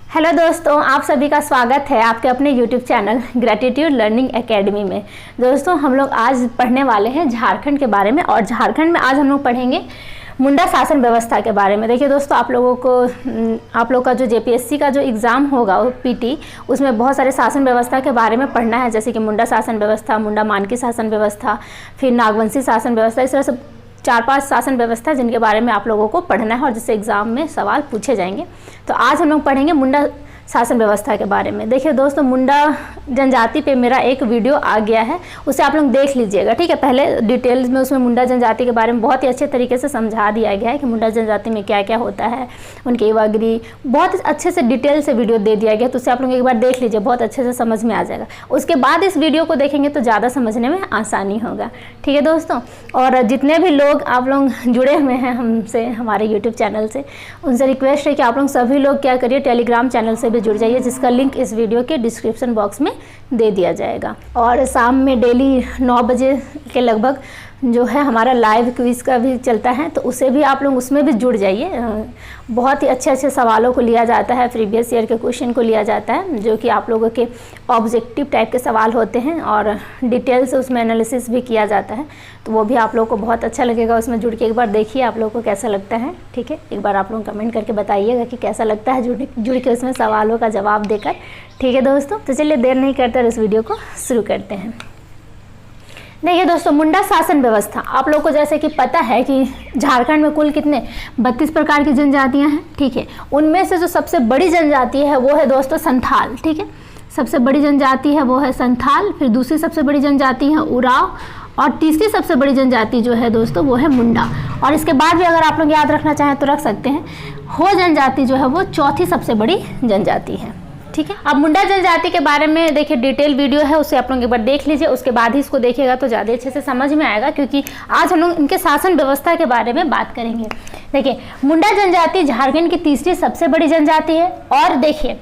Hello दोस्तों, आप सभी का स्वागत है आपके अपने YouTube channel gratitude learning academy में। दोस्तों, हम लोग आज पढ़ने वाले हैं झारखंड के बारे में, और झारखंड में आज हम लोग पढ़ेंगे मुंडा शासन व्यवस्था के बारे में। देखिए दोस्तों, आप लोग का जो JPSC का जो एग्ज़ाम होगा वो PT, उसमें बहुत सारे शासन व्यवस्था के बारे में पढ़ना है, जैसे कि मुंडा शासन व्यवस्था, मुंडा मानकी शासन व्यवस्था, फिर नागवंशी शासन व्यवस्था। इस तरह से 4-5 शासन व्यवस्था जिनके बारे में आप लोगों को पढ़ना है और जिससे एग्ज़ाम में सवाल पूछे जाएंगे। तो आज हम लोग पढ़ेंगे मुंडा शासन व्यवस्था के बारे में। देखिए दोस्तों, मुंडा जनजाति पे मेरा एक वीडियो आ गया है, उसे आप लोग देख लीजिएगा, ठीक है। पहले डिटेल्स में उसमें मुंडा जनजाति के बारे में बहुत ही अच्छे तरीके से समझा दिया गया है कि मुंडा जनजाति में क्या क्या होता है, उनके वगैरह बहुत अच्छे से डिटेल से वीडियो दे दिया गया। तो उसे आप लोग एक बार देख लीजिए, बहुत अच्छे से समझ में आ जाएगा। उसके बाद इस वीडियो को देखेंगे तो ज़्यादा समझने में आसानी होगा, ठीक है दोस्तों। और जितने भी लोग आप लोग जुड़े हुए हैं हमसे, हमारे YouTube चैनल से, उनसे रिक्वेस्ट है कि आप लोग सभी लोग क्या करिए, टेलीग्राम चैनल से जुड़ जाइए, जिसका लिंक इस वीडियो के डिस्क्रिप्शन बॉक्स में दे दिया जाएगा। और शाम में डेली 9 बजे के लगभग जो है हमारा लाइव क्विज़ का भी चलता है, तो उसे भी आप लोग उसमें भी जुड़ जाइए। बहुत ही अच्छे अच्छे सवालों को लिया जाता है, प्रीवियस ईयर के क्वेश्चन को लिया जाता है, जो कि आप लोगों के ऑब्जेक्टिव टाइप के सवाल होते हैं, और डिटेल से उसमें एनालिसिस भी किया जाता है। तो वो भी आप लोगों को बहुत अच्छा लगेगा। उसमें जुड़ के एक बार देखिए आप लोगों को कैसा लगता है, ठीक है। एक बार आप लोग कमेंट करके बताइएगा कि कैसा लगता है जुड़ के उसमें सवालों का जवाब देकर, ठीक है दोस्तों। तो चलिए देर नहीं करते और इस वीडियो को शुरू करते हैं। देखिए दोस्तों, मुंडा शासन व्यवस्था, आप लोग को जैसे कि पता है कि झारखंड में कुल कितने 32 प्रकार की जनजातियां हैं, ठीक है। उनमें से जो सबसे बड़ी जनजाति है वो है दोस्तों संथाल, ठीक है। सबसे बड़ी जनजाति है वो है संथाल, फिर दूसरी सबसे बड़ी जनजाति है उराव, और तीसरी सबसे बड़ी जनजाति जो है दोस्तों वो है मुंडा। और इसके बाद भी अगर आप लोग याद रखना चाहें तो रख सकते हैं, हो जनजाति जो है वो चौथी सबसे बड़ी जनजाति है, ठीक है। अब मुंडा जनजाति के बारे में देखिए डिटेल वीडियो है, उसे आप लोग एक बार देख लीजिए, उसके बाद ही इसको देखिएगा तो ज़्यादा अच्छे से समझ में आएगा, क्योंकि आज हम लोग इनके शासन व्यवस्था के बारे में बात करेंगे। देखिए, मुंडा जनजाति झारखंड की तीसरी सबसे बड़ी जनजाति है। और देखिए,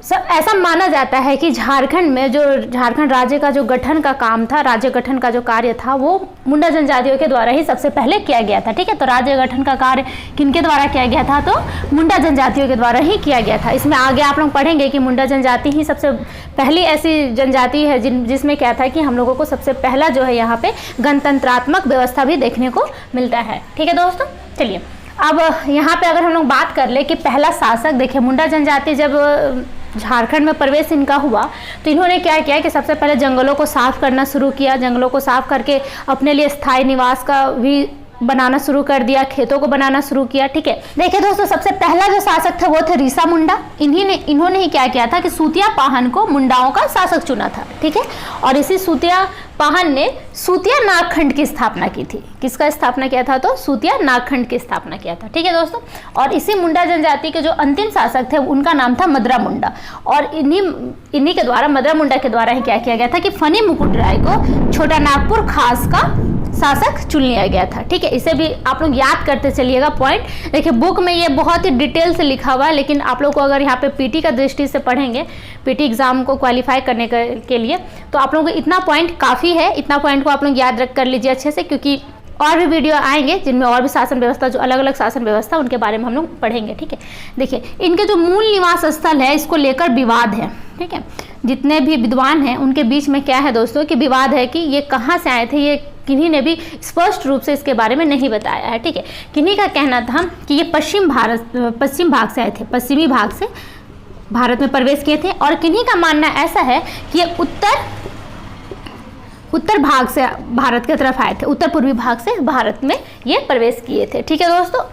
ऐसा माना जाता है कि झारखंड में जो झारखंड राज्य का जो गठन का काम था, राज्य गठन का जो कार्य था, वो मुंडा जनजातियों के द्वारा ही सबसे पहले किया गया था, ठीक है। तो राज्य गठन का कार्य किनके द्वारा किया गया था, तो मुंडा जनजातियों के द्वारा ही किया गया था। इसमें आगे आप लोग पढ़ेंगे कि मुंडा जनजाति ही सबसे पहली ऐसी जनजाति है जिसमें क्या था कि हम लोगों को सबसे पहला जो है यहाँ पे गणतंत्रात्मक व्यवस्था भी देखने को मिलता है, ठीक है दोस्तों। चलिए, अब यहाँ पे अगर हम लोग बात कर ले कि पहला शासक, देखिए मुंडा जनजाति जब झारखंड में प्रवेश इनका हुआ तो इन्होंने क्या किया कि सबसे पहले जंगलों को साफ करना शुरू किया। जंगलों को साफ करके अपने लिए स्थायी निवास का भी बनाना शुरू कर दिया, खेतों को बनाना शुरू किया, ठीक है। देखिए दोस्तों, सबसे पहला जो शासक थे वो थे रीसा मुंडा। इन्होंने ही क्या किया था कि सूतिया पाहन को मुंडाओं का शासक चुना था, ठीक है। और इसी सूतिया पाहन ने सूतिया नागखंड की स्थापना की थी। किसका स्थापना किया था, तो सूतिया नागखंड की स्थापना किया था, ठीक है दोस्तों। और इसी मुंडा जनजाति के जो अंतिम शासक थे उनका नाम था मदरा मुंडा, और इन्हीं के द्वारा, मदरा मुंडा के द्वारा ही क्या किया गया था कि फनी मुकुट राय को छोटा नागपुर खास का शासक चुन लिया गया था, ठीक है। इसे भी आप लोग याद करते चलिएगा पॉइंट। देखिए, बुक में ये बहुत ही डिटेल से लिखा हुआ है, लेकिन आप लोग को अगर यहाँ पे PT का दृष्टि से पढ़ेंगे, PT एग्जाम को क्वालिफाई करने के लिए, तो आप लोगों को इतना पॉइंट काफ़ी है। इतना पॉइंट को आप लोग याद रख कर लीजिए अच्छे से, क्योंकि और भी वीडियो आएंगे जिनमें और भी शासन व्यवस्था, जो अलग अलग शासन व्यवस्था, उनके बारे में हम लोग पढ़ेंगे, ठीक है। देखिए, इनके जो मूल निवास स्थल है, इसको लेकर विवाद है, ठीक है। जितने भी विद्वान हैं उनके बीच में क्या है दोस्तों कि विवाद है कि ये कहाँ से आए थे। ये किन्हीं ने भी स्पष्ट रूप से इसके बारे में नहीं बताया है, ठीक है। किन्हीं का कहना था कि ये पश्चिम भाग से आए थे, पश्चिमी भाग से भारत में प्रवेश किए थे, और किन्हीं का मानना ऐसा है कि ये उत्तर भाग से भारत की तरफ आए थे, उत्तर पूर्वी भाग से भारत में ये प्रवेश किए थे, ठीक है दोस्तों।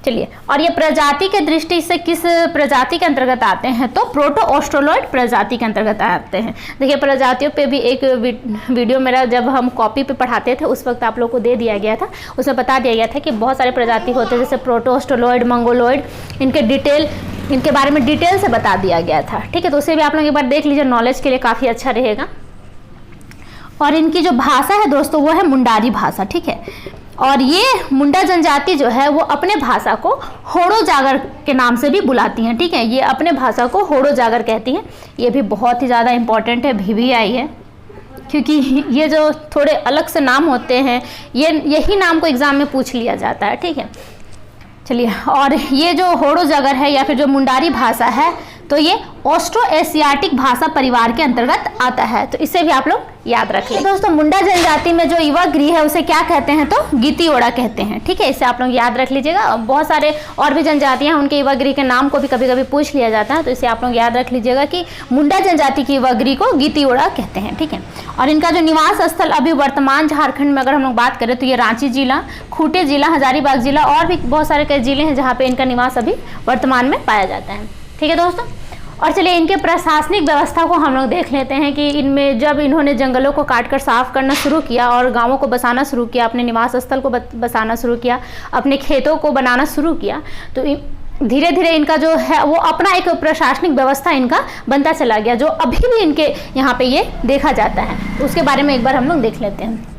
चलिए, और ये प्रजाति के दृष्टि से किस प्रजाति के अंतर्गत आते हैं, तो प्रोटो ऑस्ट्रोलॉइड प्रजाति के अंतर्गत आते हैं। देखिए, प्रजातियों पे भी एक वीडियो मेरा जब हम कॉपी पे पढ़ाते थे उस वक्त आप लोग को दे दिया गया था, उसमें बता दिया गया था कि बहुत सारे प्रजाति होते हैं, जैसे प्रोटो ऑस्ट्रोलॉइड, मंगोलॉइड, इनके बारे में डिटेल से बता दिया गया था, ठीक है। तो उसे भी आप लोग एक बार देख लीजिए, नॉलेज के लिए काफ़ी अच्छा रहेगा। और इनकी जो भाषा है दोस्तों वो है मुंडारी भाषा, ठीक है। और ये मुंडा जनजाति जो है वो अपने भाषा को होड़ो जागर के नाम से भी बुलाती हैं, ठीक है। ये अपने भाषा को होड़ो जागर कहती हैं। ये भी बहुत ही ज़्यादा इंपॉर्टेंट है, VVI है, क्योंकि ये जो थोड़े अलग से नाम होते हैं, यही नाम को एग्ज़ाम में पूछ लिया जाता है, ठीक है। चलिए, और ये जो होड़ो जागर है या फिर जो मुंडारी भाषा है, तो ये ऑस्ट्रो एशियाटिक भाषा परिवार के अंतर्गत आता है, तो इसे भी आप लोग याद रख लें। दोस्तों मुंडा जनजाति में जो युवा गृह है उसे क्या कहते हैं, तो गीतियोड़ा कहते हैं, ठीक है, इसे आप लोग याद रख लीजिएगा। बहुत सारे और भी जनजातियां हैं, उनके युवा गृह के नाम को भी कभी कभी पूछ लिया जाता है, तो इसे आप लोग याद रख लीजिएगा कि मुंडा जनजाति की युवा गृह को गीतियोड़ा कहते हैं, ठीक है। और इनका जो निवास स्थल अभी वर्तमान झारखंड में अगर हम लोग बात करें तो ये रांची जिला, खूंटी जिला, हजारीबाग जिला और भी बहुत सारे कई जिले हैं जहाँ पे इनका निवास अभी वर्तमान में पाया जाता है, ठीक है दोस्तों। और चलिए इनके प्रशासनिक व्यवस्था को हम लोग देख लेते हैं कि इनमें जब इन्होंने जंगलों को काटकर साफ करना शुरू किया और गांवों को बसाना शुरू किया, अपने निवास स्थल को बसाना शुरू किया, अपने खेतों को बनाना शुरू किया, तो धीरे धीरे इनका जो है वो अपना एक प्रशासनिक व्यवस्था इनका बनता चला गया, जो अभी भी इनके यहाँ पे ये देखा जाता है। तो उसके बारे में एक बार हम लोग देख लेते हैं।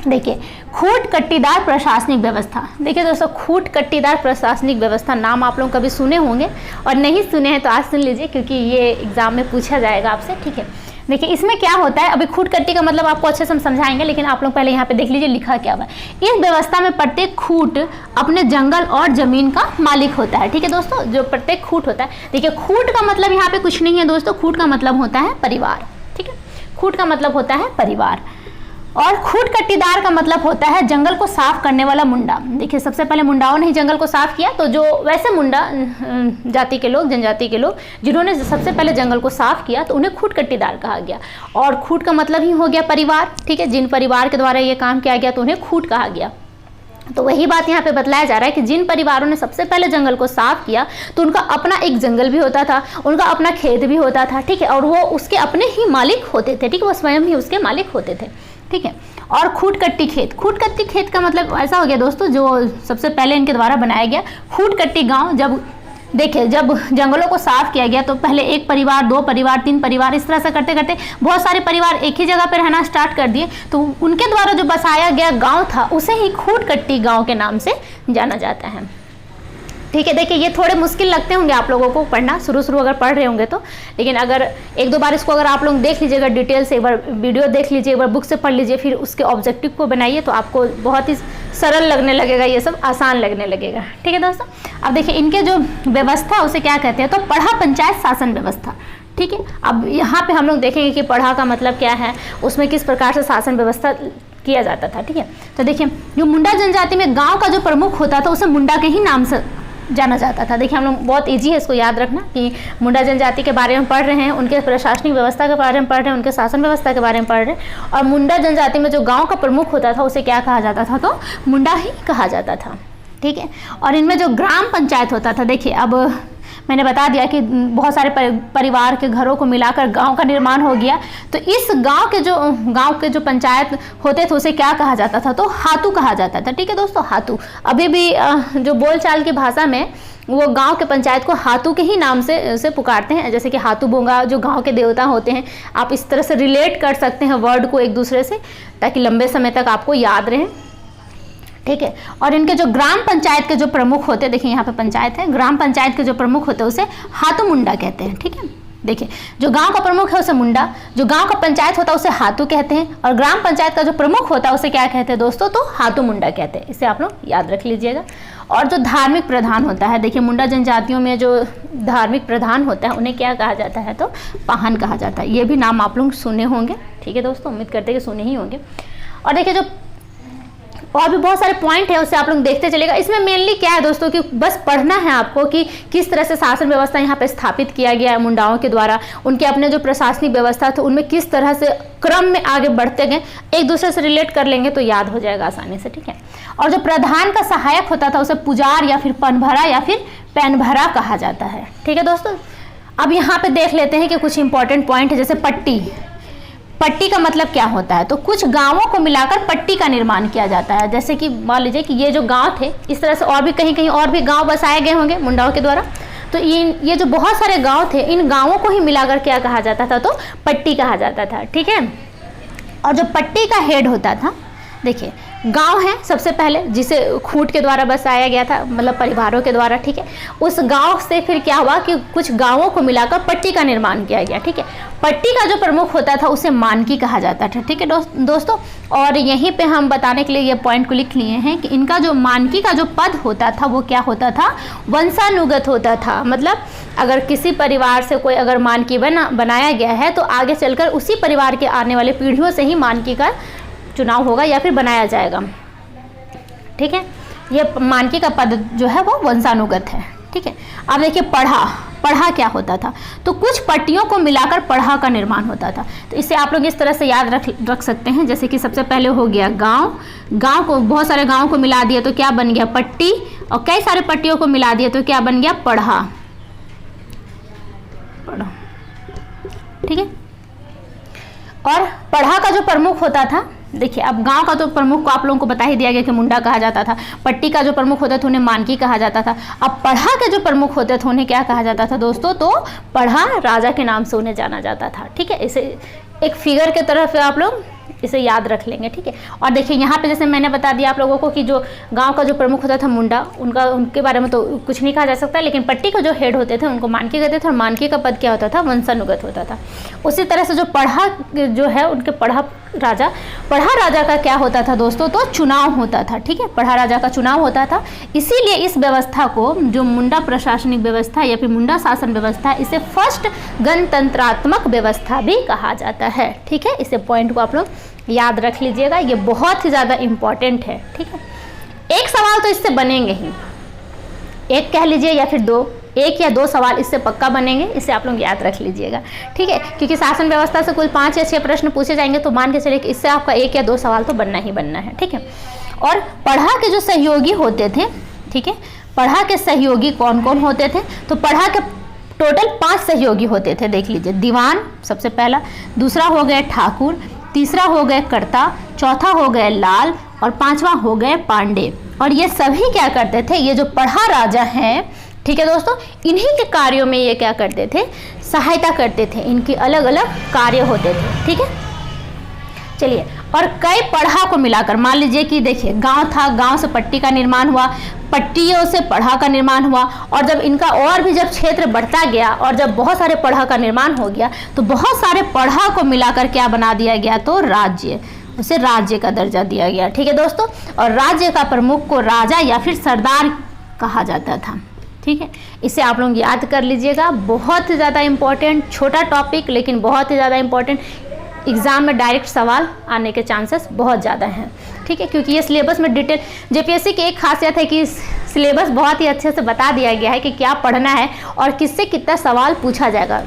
देखिए, खूट कट्टीदार प्रशासनिक व्यवस्था। देखिए दोस्तों, खूट कट्टीदार प्रशासनिक व्यवस्था नाम आप लोग कभी सुने होंगे, और नहीं सुने हैं तो आज सुन लीजिए क्योंकि ये एग्जाम में पूछा जाएगा आपसे, ठीक है। देखिए इसमें क्या होता है, अभी खूट कट्टी का मतलब आपको अच्छे से हम समझाएंगे, लेकिन आप लोग पहले यहाँ पे देख लीजिए लिखा क्या हुआ है। इस व्यवस्था में प्रत्येक खूट अपने जंगल और जमीन का मालिक होता है, ठीक है दोस्तों। जो प्रत्येक खूट होता है, देखिए खूट का मतलब यहाँ पे कुछ नहीं है दोस्तों, खूट का मतलब होता है परिवार, ठीक है। खूट का मतलब होता है परिवार, और खूट कट्टीदार का मतलब होता है जंगल को साफ करने वाला मुंडा। देखिए सबसे पहले मुंडाओं ने ही जंगल को साफ किया, तो जो वैसे मुंडा जाति के लोग, जनजाति के लोग जिन्होंने सबसे पहले जंगल को साफ किया तो उन्हें खूट कट्टीदार कहा गया। और खूट का मतलब ही हो गया परिवार, ठीक है। जिन परिवार के द्वारा ये काम किया गया तो उन्हें खूट कहा गया। तो वही बात यहाँ पे बतलाया जा रहा है कि जिन परिवारों ने सबसे पहले जंगल को साफ किया तो उनका अपना एक जंगल भी होता था, उनका अपना खेत भी होता था, ठीक है, और वो उसके अपने ही मालिक होते थे, ठीक है, वो स्वयं ही उसके मालिक होते थे, ठीक है। और खूटकट्टी खेत, खूटकट्टी खेत का मतलब ऐसा हो गया दोस्तों, जो सबसे पहले इनके द्वारा बनाया गया खूटकट्टी गांव। जब देखिए जब जंगलों को साफ किया गया तो पहले एक परिवार, दो परिवार, तीन परिवार, इस तरह से करते करते बहुत सारे परिवार एक ही जगह पर रहना स्टार्ट कर दिए, तो उनके द्वारा जो बसाया गया गांव था उसे ही खूटकट्टी गांव के नाम से जाना जाता है, ठीक है। देखिए ये थोड़े मुश्किल लगते होंगे आप लोगों को पढ़ना, शुरू अगर पढ़ रहे होंगे तो, लेकिन अगर एक दो बार इसको अगर आप लोग देख लीजिएगा डिटेल से, एक बार वीडियो देख लीजिए, एक बार बुक से पढ़ लीजिए, फिर उसके ऑब्जेक्टिव को बनाइए तो आपको बहुत ही सरल लगने लगेगा, ये सब आसान लगने लगेगा, ठीक है दोस्तों। अब देखिए इनके जो व्यवस्था उसे क्या कहते हैं, तो पढ़ा पंचायत शासन व्यवस्था, ठीक है। अब यहाँ पे हम लोग देखेंगे कि पढ़ा का मतलब क्या है, उसमें किस प्रकार से शासन व्यवस्था किया जाता था, ठीक है। तो देखिए जो मुंडा जनजाति में गाँव का जो प्रमुख होता था उसे मुंडा के ही नाम से जाना जाता था। देखिए हम लोग बहुत इजी है इसको याद रखना कि मुंडा जनजाति के बारे में पढ़ रहे हैं, उनके प्रशासनिक व्यवस्था के बारे में पढ़ रहे हैं, उनके शासन व्यवस्था के बारे में पढ़ रहे हैं। और मुंडा जनजाति में जो गांव का प्रमुख होता था उसे क्या कहा जाता था, तो मुंडा ही कहा जाता था, ठीक है। और इनमें जो ग्राम पंचायत होता था, देखिए अब मैंने बता दिया कि बहुत सारे परिवार के घरों को मिलाकर गांव का निर्माण हो गया, तो इस गांव के जो पंचायत होते थे उसे क्या कहा जाता था, तो हातू कहा जाता था, ठीक है दोस्तों। हातू अभी भी जो बोलचाल की भाषा में वो गांव के पंचायत को हातू के ही नाम से पुकारते हैं, जैसे कि हातू बोंगा जो गांव के देवता होते हैं। आप इस तरह से रिलेट कर सकते हैं वर्ड को एक दूसरे से, ताकि लंबे समय तक आपको याद रहे, ठीक है। और इनके जो ग्राम पंचायत के जो प्रमुख होते हैं, देखिए यहाँ पे पंचायत है, ग्राम पंचायत के जो प्रमुख होते हैं उसे हातू मुंडा कहते हैं, ठीक है। देखिए जो गांव का प्रमुख है उसे मुंडा, जो गांव का पंचायत होता है उसे हातू कहते हैं, और ग्राम पंचायत का जो प्रमुख होता है उसे क्या कहते हैं दोस्तों, तो हातू मुंडा कहते हैं। इसे आप लोग याद रख लीजिएगा। और जो धार्मिक प्रधान होता है, देखिए मुंडा जनजातियों में जो धार्मिक प्रधान होता है उन्हें क्या कहा जाता है, तो पाहन कहा जाता है। ये भी नाम आप लोग सुने होंगे, ठीक है दोस्तों, उम्मीद करते हैं कि सुने ही होंगे। और देखिए जो और भी बहुत सारे पॉइंट है उससे आप लोग देखते चलेगा। इसमें मेनली क्या है दोस्तों कि बस पढ़ना है आपको कि किस तरह से शासन व्यवस्था यहाँ पे स्थापित किया गया है मुंडाओं के द्वारा, उनके अपने जो प्रशासनिक व्यवस्था था उनमें किस तरह से क्रम में आगे बढ़ते गए, एक दूसरे से रिलेट कर लेंगे तो याद हो जाएगा आसानी से, ठीक है। और जो प्रधान का सहायक होता था उसे पुजार या फिर पनभरा या फिर पैनभरा कहा जाता है, ठीक है दोस्तों। अब यहाँ पे देख लेते हैं कि कुछ इंपॉर्टेंट पॉइंट है, जैसे पट्टी। पट्टी का मतलब क्या होता है, तो कुछ गांवों को मिलाकर पट्टी का निर्माण किया जाता है। जैसे कि मान लीजिए कि ये जो गांव थे, इस तरह से और भी कहीं कहीं और भी गांव बसाए गए होंगे मुंडाओं के द्वारा, तो ये जो बहुत सारे गांव थे इन गांवों को ही मिलाकर क्या कहा जाता था, तो पट्टी कहा जाता था, ठीक है। और जो पट्टी का हेड होता था, देखिए गांव है सबसे पहले, जिसे खूंट के द्वारा बसाया गया था, मतलब परिवारों के द्वारा, ठीक है। उस गांव से फिर क्या हुआ कि कुछ गांवों को मिलाकर पट्टी का निर्माण किया गया, ठीक है। पट्टी का जो प्रमुख होता था उसे मानकी कहा जाता था, ठीक है दोस्तों। और यहीं पे हम बताने के लिए ये पॉइंट को लिख लिए हैं कि इनका जो मानकी का जो पद होता था वो क्या होता था, वंशानुगत होता था। मतलब अगर किसी परिवार से कोई अगर मानकी बनाया गया है तो आगे चलकर उसी परिवार के आने वाले पीढ़ियों से ही मानकी का चुनाव होगा या फिर बनाया जाएगा, ठीक है। ये मानकी का पद जो है वो वंशानुगत है, ठीक है। अब देखिए पढ़ा क्या होता था, तो कुछ पट्टियों को मिलाकर पढ़ा का निर्माण होता था। तो इसे आप लोग इस तरह से याद रख सकते हैं, जैसे कि सबसे पहले हो गया गांव को, बहुत सारे गांव को मिला दिया तो क्या बन गया, पट्टी, और कई सारे पट्टियों को मिला दिया तो क्या बन गया, पढ़ा, ठीक है। और पढ़ा का जो प्रमुख होता था, देखिए अब गांव का तो प्रमुख को आप लोगों को बता ही दिया गया कि मुंडा कहा जाता था, पट्टी का जो प्रमुख होता था उन्हें मानकी कहा जाता था। अब पढ़ा के जो प्रमुख होते थे उन्हें क्या कहा जाता था दोस्तों, तो पढ़ा राजा के नाम से उन्हें जाना जाता था, ठीक है। इसे एक फिगर के तरफ आप लोग इसे याद रख लेंगे, ठीक है। और देखिए यहाँ पे जैसे मैंने बता दिया आप लोगों को कि जो गांव का जो प्रमुख होता था मुंडा, उनके बारे में तो कुछ नहीं कहा जा सकता, लेकिन पट्टी के जो हेड होते थे उनको मानकी कहते थे, और मानकी का पद क्या होता था, वंशानुगत होता था। उसी तरह से जो पढ़ा जो है उनके पढ़ा राजा का क्या होता था दोस्तों, तो चुनाव होता था, ठीक है। पढ़ा राजा का चुनाव होता था। इसीलिए इस व्यवस्था को, जो मुंडा प्रशासनिक व्यवस्था या फिर मुंडा शासन व्यवस्था, इसे फर्स्ट गणतंत्रात्मक व्यवस्था भी कहा जाता है, ठीक है। इसे पॉइंट को आप लोग याद रख लीजिएगा, ये बहुत ही ज़्यादा इम्पॉर्टेंट है, ठीक है। एक सवाल तो इससे बनेंगे ही, एक कह लीजिए या फिर दो, एक या दो सवाल इससे पक्का बनेंगे, इसे आप लोग याद रख लीजिएगा, ठीक है। क्योंकि शासन व्यवस्था से कुल 5 या 6 प्रश्न पूछे जाएंगे, तो मान के चलिए कि इससे आपका एक या दो सवाल तो बनना ही बनना है, ठीक है। और पढ़ा के जो सहयोगी होते थे, ठीक है, पढ़ा के सहयोगी कौन कौन होते थे, तो पढ़ा के टोटल 5 सहयोगी होते थे, देख लीजिए। दीवान सबसे पहला, दूसरा हो गए ठाकुर, तीसरा हो गए कर्ता, चौथा हो गए लाल, और 5वां हो गए पांडे। और ये सभी क्या करते थे, ये जो पढ़ा राजा हैं, ठीक है दोस्तों, इन्हीं के कार्यों में ये क्या करते थे, सहायता करते थे, इनके अलग अलग कार्य होते थे, ठीक है। चलिए, और कई पढ़ा को मिलाकर मान लीजिए कि देखिए गांव था, गांव से पट्टी का निर्माण हुआ, पट्टियों से पढ़ा का निर्माण हुआ, और जब इनका और भी जब क्षेत्र बढ़ता गया और जब बहुत सारे पढ़ा का निर्माण हो गया तो बहुत सारे पढ़ा को मिलाकर क्या बना दिया गया, तो राज्य, उसे राज्य का दर्जा दिया गया, ठीक है दोस्तों। और राज्य का प्रमुख को राजा या फिर सरदार कहा जाता था, ठीक है। इसे आप लोग याद कर लीजिएगा, बहुत ही ज़्यादा इंपॉर्टेंट, छोटा टॉपिक लेकिन बहुत ही ज़्यादा इंपॉर्टेंट, एग्जाम में डायरेक्ट सवाल आने के चांसेस बहुत ज़्यादा हैं, ठीक है। क्योंकि ये सिलेबस में डिटेल, जेपीएससी की एक खासियत है कि सिलेबस बहुत ही अच्छे से बता दिया गया है कि क्या पढ़ना है और किससे कितना सवाल पूछा जाएगा,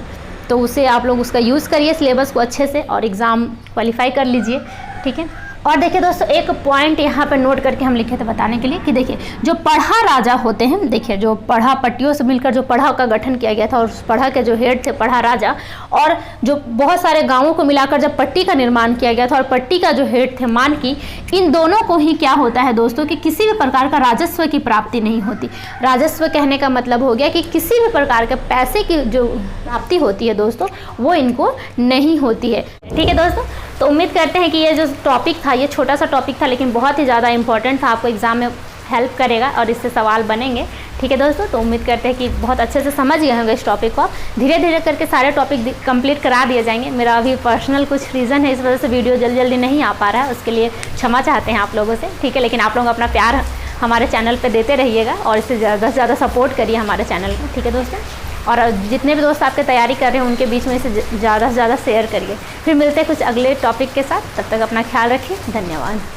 तो उसे आप लोग उसका यूज़ करिए सिलेबस को अच्छे से और एग्ज़ाम क्वालिफाई कर लीजिए, ठीक है। और देखिए दोस्तों, एक पॉइंट यहाँ पर नोट करके हम लिखे थे बताने के लिए कि देखिए जो पढ़ा राजा होते हैं, देखिए जो पढ़ा पट्टियों से मिलकर जो पढ़ा का गठन किया गया था, और उस पढ़ा के जो हेड थे पढ़ा राजा, और जो बहुत सारे गांवों को मिलाकर जब पट्टी का निर्माण किया गया था, और पट्टी का जो हेड थे मानकी, इन दोनों को ही क्या होता है दोस्तों कि किसी भी प्रकार का राजस्व की प्राप्ति नहीं होती। राजस्व कहने का मतलब हो गया कि किसी भी प्रकार के पैसे की जो प्राप्ति होती है दोस्तों, वो इनको नहीं होती है, ठीक है दोस्तों। तो उम्मीद करते हैं कि ये जो टॉपिक था, ये छोटा सा टॉपिक था लेकिन बहुत ही ज़्यादा इंपॉर्टेंट था, आपको एग्जाम में हेल्प करेगा और इससे सवाल बनेंगे, ठीक है दोस्तों। तो उम्मीद करते हैं कि बहुत अच्छे से समझ गए होंगे इस टॉपिक को। धीरे धीरे करके सारे टॉपिक कंप्लीट करा दिए जाएंगे। मेरा अभी पर्सनल कुछ रीज़न है, इस वजह से वीडियो जल्दी नहीं आ पा रहा है, उसके लिए क्षमा चाहते हैं आप लोगों से, ठीक है। लेकिन आप लोग अपना प्यार हमारे चैनल पर देते रहिएगा और इससे ज़्यादा से ज़्यादा सपोर्ट करिए हमारे चैनल को, ठीक है दोस्तों। और जितने भी दोस्त आपके तैयारी कर रहे हैं उनके बीच में इसे ज़्यादा से ज़्यादा शेयर करिए। फिर मिलते हैं कुछ अगले टॉपिक के साथ, तब तक अपना ख्याल रखिए, धन्यवाद।